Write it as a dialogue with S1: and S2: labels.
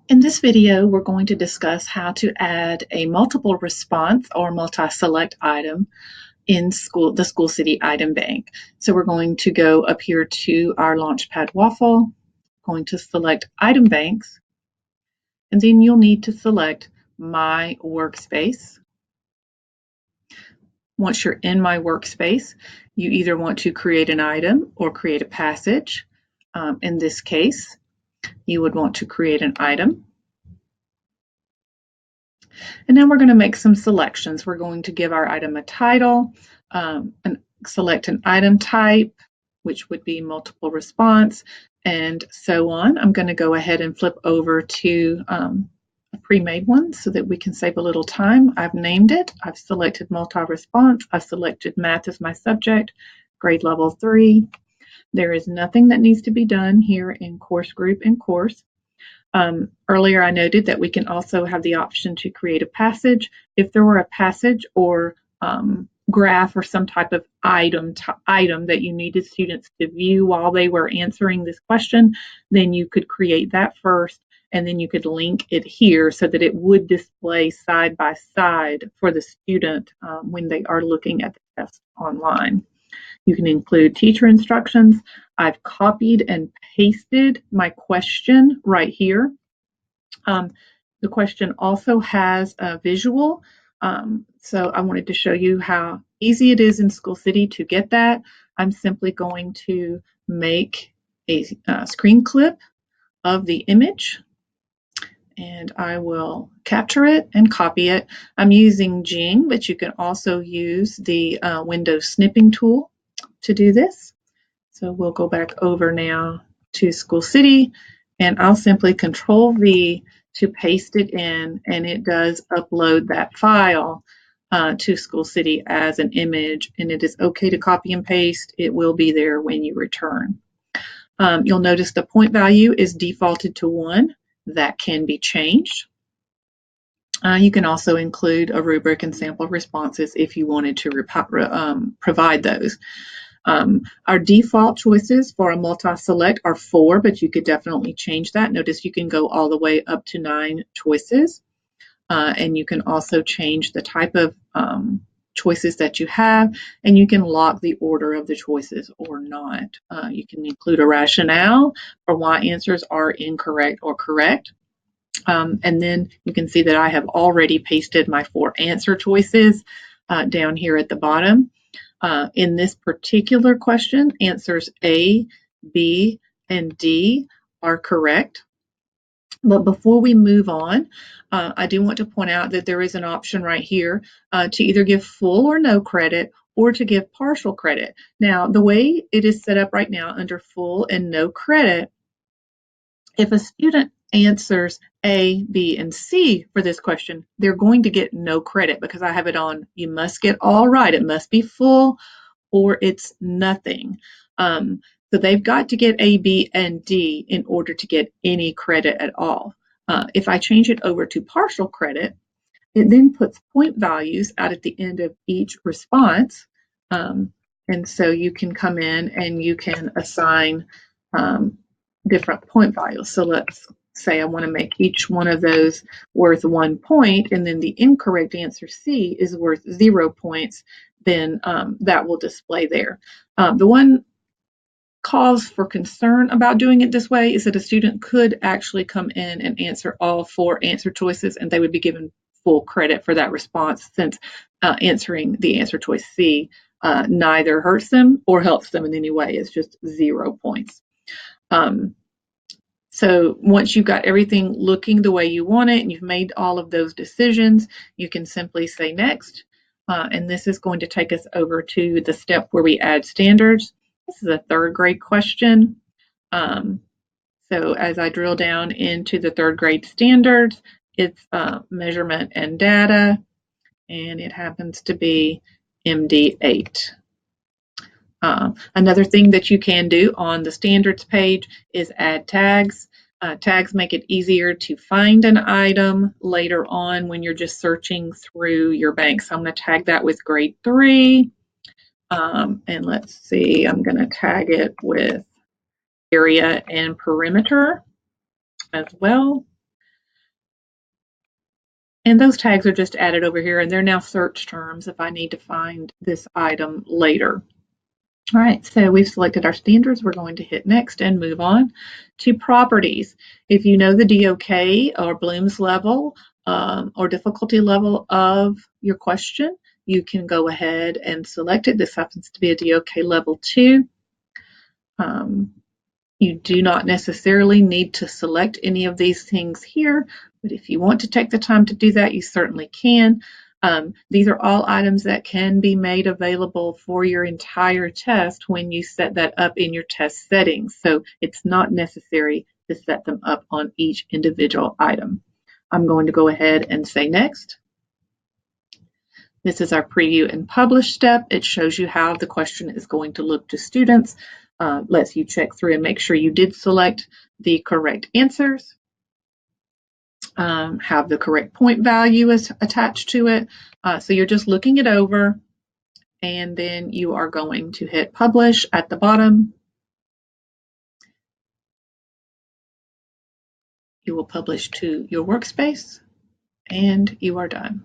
S1: In this video, we're going to discuss how to add a multiple response or multi-select item in the School City item bank. So we're going to go up here to our Launchpad Waffle, going to select item banks, and then you'll need to select My Workspace. Once you're in My Workspace, you either want to create an item or create a passage. In this case, you would want to create an item. And now we're going to make some selections. We're going to give our item a title, and select an item type, which would be multiple response, and so on. I'm going to go ahead and flip over to a pre-made one so that we can save a little time. I've named it. I've selected multi-response. I've selected math as my subject, grade level 3. There is nothing that needs to be done here in course group and course. Earlier I noted that we can also have the option to create a passage. If there were a passage or graph or some type of item that you needed students to view while they were answering this question, then you could create that first, and then you could link it here so that it would display side by side for the student when they are looking at the test online. You can include teacher instructions. I've copied and pasted my question right here. The question also has a visual, so I wanted to show you how easy it is in School City to get that. I'm simply going to make a screen clip of the image, and I will capture it and copy it. I'm using Jing, but you can also use the Windows snipping tool to do this. So we'll go back over now to School City, and I'll simply Control V to paste it in, and it does upload that file to School City as an image, and it is okay to copy and paste. It will be there when you return. You'll notice the point value is defaulted to 1. That can be changed. You can also include a rubric and sample responses if you wanted to provide those. Our default choices for a multi-select are 4, but you could definitely change that. Notice you can go all the way up to 9 choices, and you can also change the type of choices that you have, and you can lock the order of the choices or not. You can include a rationale for why answers are incorrect or correct. And then you can see that I have already pasted my 4 answer choices down here at the bottom. In this particular question, answers A, B, and D are correct. But before we move on, I do want to point out that there is an option right here to either give full or no credit or to give partial credit. Now, the way it is set up right now under full and no credit, if a student answers A, B, and C for this question, they're going to get no credit because I have it on, you must get all right. It must be full or it's nothing. So they've got to get A, B, and D in order to get any credit at all. If I change it over to partial credit, it then puts point values out at the end of each response. And so you can come in and you can assign different point values. So let's say I want to make each one of those worth 1 point, and then the incorrect answer C is worth 0 points, then that will display there. The one cause for concern about doing it this way is that a student could actually come in and answer all 4 answer choices, and they would be given full credit for that response, since answering the answer choice C neither hurts them or helps them in any way. It's just 0 points. So once you've got everything looking the way you want it and you've made all of those decisions, you can simply say next. And this is going to take us over to the step where we add standards. This is a 3rd grade question. So as I drill down into the 3rd grade standards, it's measurement and data, and it happens to be MD8. Another thing that you can do on the standards page is add tags. Tags make it easier to find an item later on when you're just searching through your bank. So I'm going to tag that with grade 3. And let's see, I'm going to tag it with area and perimeter as well. And those tags are just added over here, and they're now search terms if I need to find this item later. All right, so we've selected our standards. We're going to hit next and move on to properties. If you know the DOK or Bloom's level or difficulty level of your question, you can go ahead and select it. This happens to be a DOK level 2. You do not necessarily need to select any of these things here, but if you want to take the time to do that, you certainly can. These are all items that can be made available for your entire test when you set that up in your test settings. So it's not necessary to set them up on each individual item. I'm going to go ahead and say next. This is our preview and publish step. It shows you how the question is going to look to students, lets you check through and make sure you did select the correct answers. Have the correct point value is attached to it. So you're just looking it over, and then you are going to hit publish at the bottom. You will publish to your workspace, and you are done.